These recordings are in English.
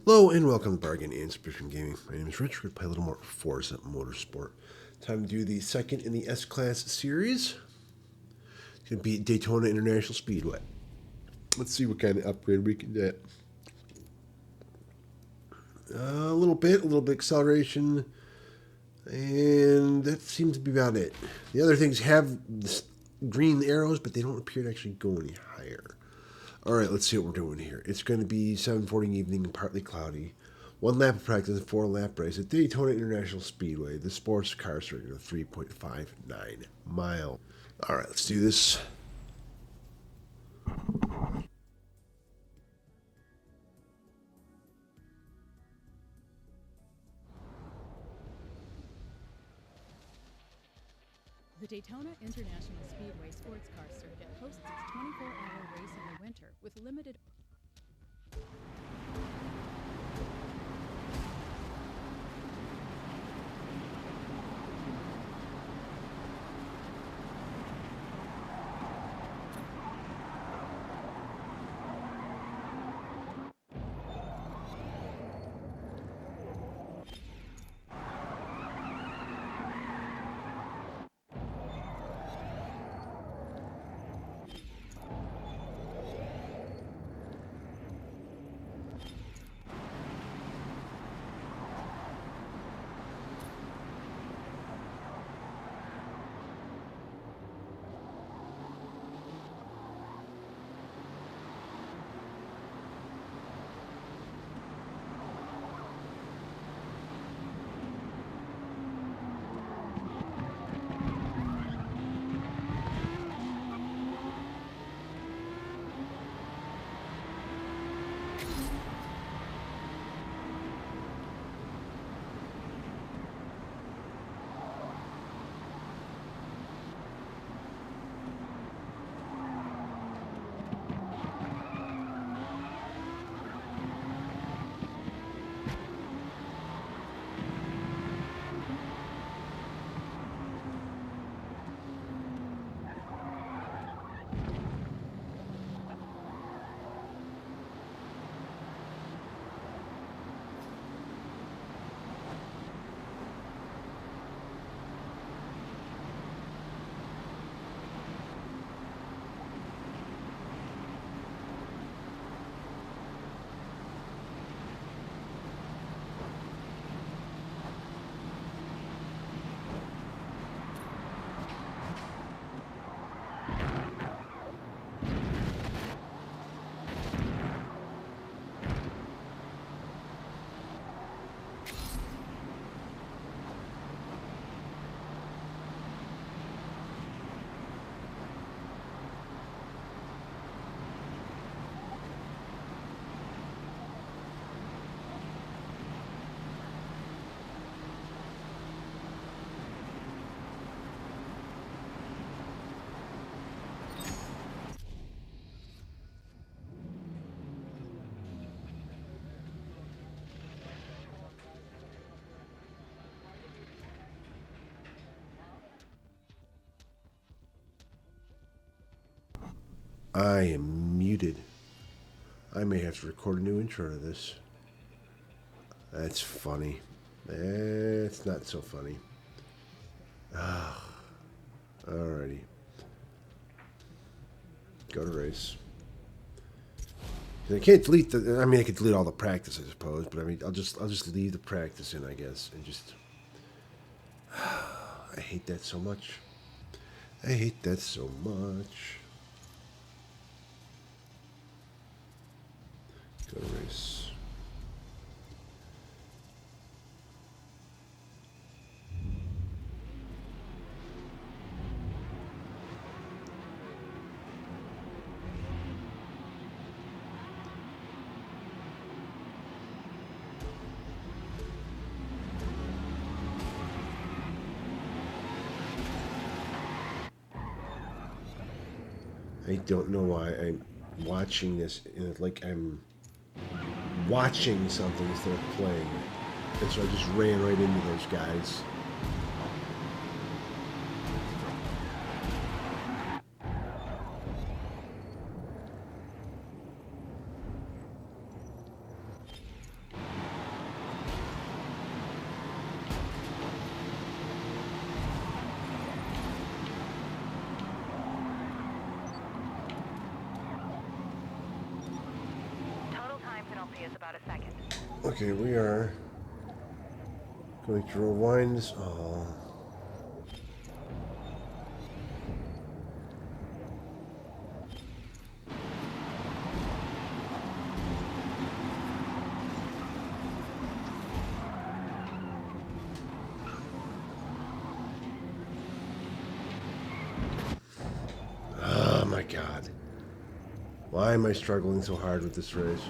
Hello and welcome to Bargain and Subscription Gaming. My name is Rich. We're going to play a little more Forza Motorsport. Time to do the second in the S-Class series. It's going to be Daytona International Speedway. Let's see what kind of upgrade we can get. A little bit acceleration, and that seems to be about it. The other things have green arrows, but they don't appear to actually go any higher. All right, let's see what we're doing here. It's going to be 7:40 evening and partly cloudy. 1 lap of practice and 4-lap race at Daytona International Speedway. The sports car circuit of 3.59 miles. All right, let's do this. The Daytona International Speedway sports car circuit hosts its 24-hour race in the winter with limited... I am muted. I may have to record a new intro to this. That's funny. That's not so funny. Alrighty. Go to race. I can't delete the. I mean, I could delete all the practice, I suppose, but I mean, I'll just leave the practice in, I guess, and just. I hate that so much. I hate that so much. Go to race. I don't know why I'm watching this, like I'm watching something instead of playing it. And so I just ran right into those guys. about a second. Okay, we are going to rewind this. Oh. Oh my God. Why am I struggling so hard with this race?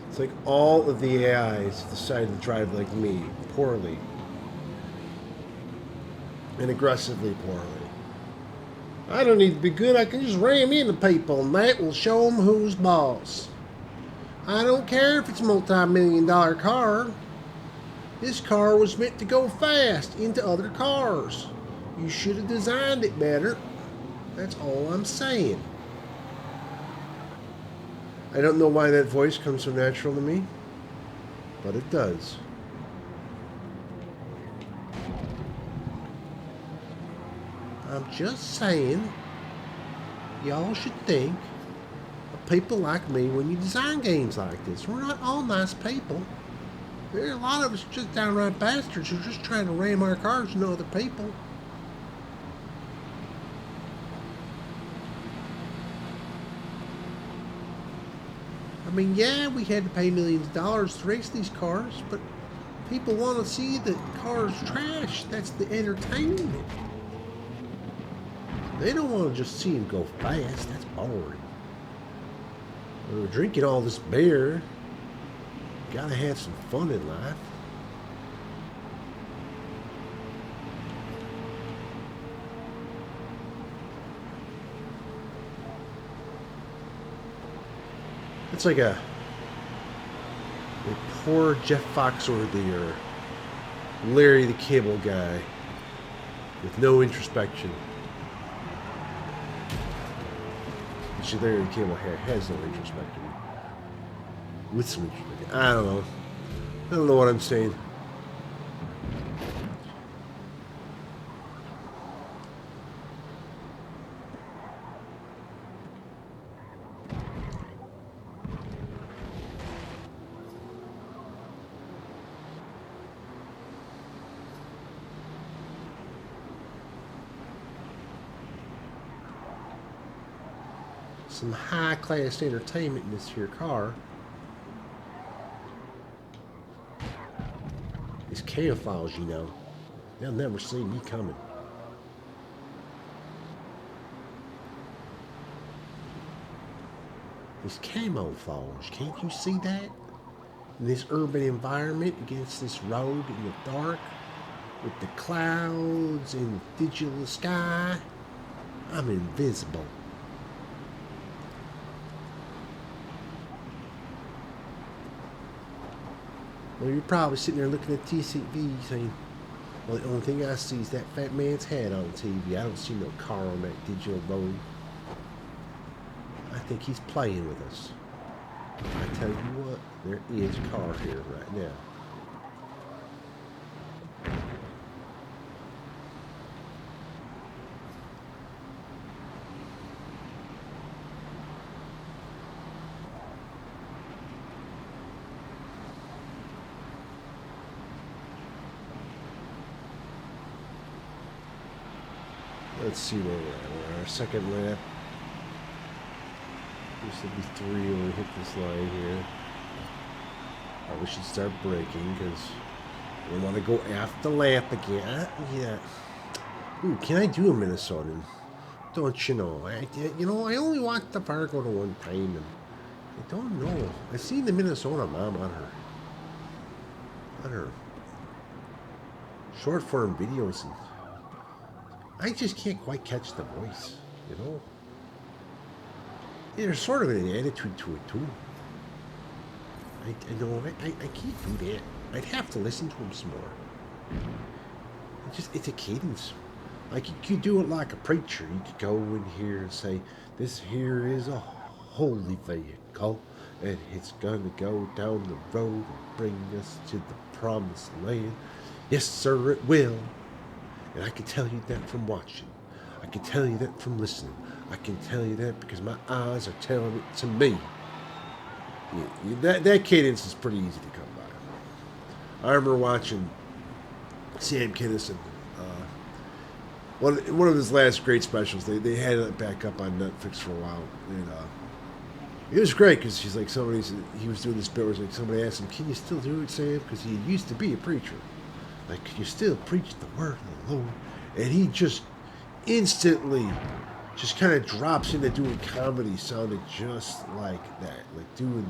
It's like all of the AIs decide to drive like me, poorly. And aggressively poorly. I don't need to be good, I can just ram into people and that will show them who's boss. I don't care if it's a multi-million-dollar car. This car was meant to go fast into other cars. You should have designed it better. That's all I'm saying. I don't know why that voice comes so natural to me, but it does. I'm just saying, y'all should think of people like me when you design games like this. We're not all nice people. There are a lot of us just downright bastards who are just trying to ram our cars into other people. I mean, yeah, we had to pay millions of dollars to race these cars, but people want to see the cars trash. That's the entertainment. They don't want to just see them go fast. That's boring. When we're drinking all this beer, gotta have some fun in life. It's like a poor Jeff Foxworthy or Larry the Cable Guy with no introspection. Actually, Larry the Cable Guy has no introspection. With some introspection. I don't know. I don't know what I'm saying. Some high-class entertainment in this here car. It's camouflage, you know. They'll never see me coming. It's camouflage. Can't you see that? In this urban environment against this road in the dark with the clouds and the digital sky, I'm invisible. Well, you're probably sitting there looking at TCV saying, well, the only thing I see is that fat man's head on TV. I don't see no car on that digital road. I think he's playing with us. I tell you what, there is a car here right now. Let's see where we're at. We're on our second lap. This will be 3 when we hit this line here. Probably should start braking because we want to go after lap again. Yeah. Ooh, can I do a Minnesotan? Don't you know? I only watched the Fargo to one time, and I don't know. I've seen the Minnesota mom on her short form videos, and I just can't quite catch the voice, you know? There's sort of an attitude to it, too. I know, I can't do that. I'd have to listen to him some more. It's a cadence. Like, you could do it like a preacher. You could go in here and say, this here is a holy vehicle, and it's gonna go down the road and bring us to the promised land. Yes, sir, it will. And I can tell you that from watching. I can tell you that from listening. I can tell you that because my eyes are telling it to me. That cadence is pretty easy to come by. I remember watching Sam Kinison. One of his last great specials. They had it back up on Netflix for a while, and it was great because he was doing this bit where like somebody asked him, "Can you still do it, Sam?" Because he used to be a preacher. Like, can you still preach the word of the Lord? And he just instantly just kind of drops into doing comedy, sounding just like that, like doing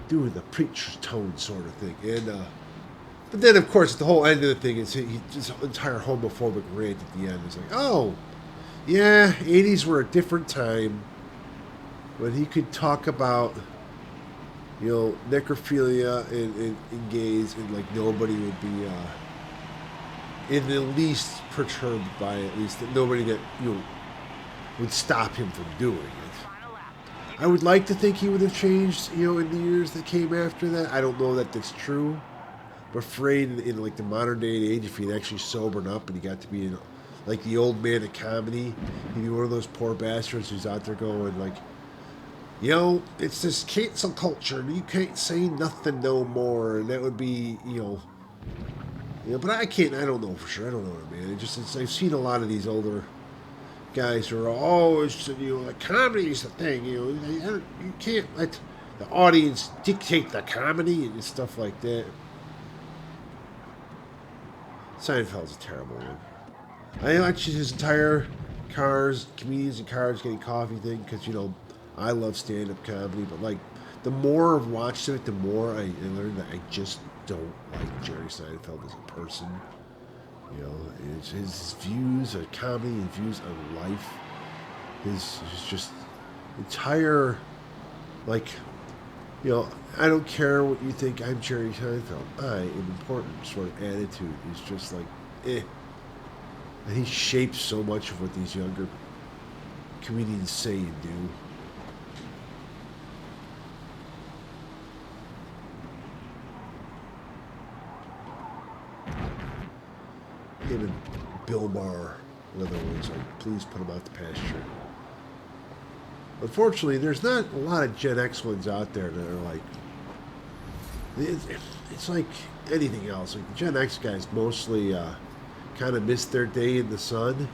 the preacher's tone sort of thing. And but then of course at the whole end of the thing is his entire homophobic rant at the end is like, oh yeah, '80s were a different time when he could talk about necrophilia and gays, and like nobody would be in the least perturbed by it, at least that nobody that would stop him from doing it. I would like to think he would have changed, in the years that came after that. I don't know that that's true. I'm afraid in like the modern day and age, if he'd actually sobered up and he got to be like the old man of comedy, he'd be one of those poor bastards who's out there going like, it's this cancel culture and you can't say nothing no more, and that would be, but I don't know for sure. I don't know, man. I've seen a lot of these older guys who are always, like comedy is the thing, you can't let the audience dictate the comedy and stuff like that. Seinfeld's a terrible one. I watched his entire comedians and cars getting coffee thing because, I love stand-up comedy, but like the more I've watched it, the more I learned that I just don't like Jerry Seinfeld as a person. It's his views on comedy and views on life. His just entire, like, I don't care what you think. I'm Jerry Seinfeld. I am important. Sort of attitude is just like, eh. And he shapes so much of what these younger comedians say and do. Him and Bill Maher, another one's like, please put him out to pasture. Unfortunately, there's not a lot of Gen X ones out there that are like, it's like anything else. Like the Gen X guys mostly kind of missed their day in the sun,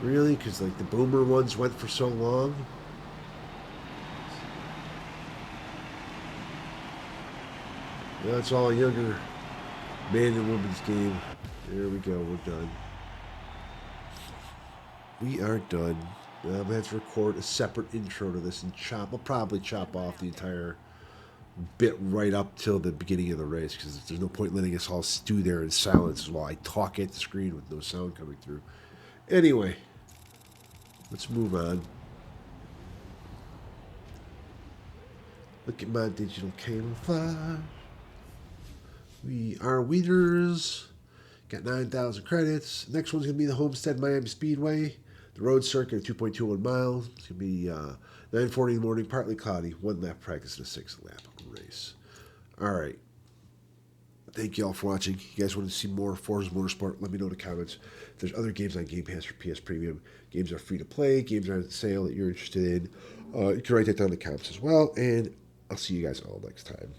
really, because like the Boomer ones went for so long. It's all a younger man and woman's game. There we go. We're done. We are done. I'm going to have to record a separate intro to this and I'll probably chop off the entire bit right up till the beginning of the race because there's no point letting us all stew there in silence while I talk at the screen with no sound coming through. Anyway, let's move on. Look at my digital camouflage. We are winners. Got 9,000 credits. Next one's going to be the Homestead Miami Speedway. The road circuit of 2.21 miles. It's going to be 9:40 in the morning, partly cloudy, 1 lap practice and a 6 lap race. All right. Thank you all for watching. You guys want to see more Forza Motorsport, let me know in the comments. If there's other games on Game Pass or PS Premium, games are free to play, games are on sale that you're interested in, you can write that down in the comments as well, and I'll see you guys all next time.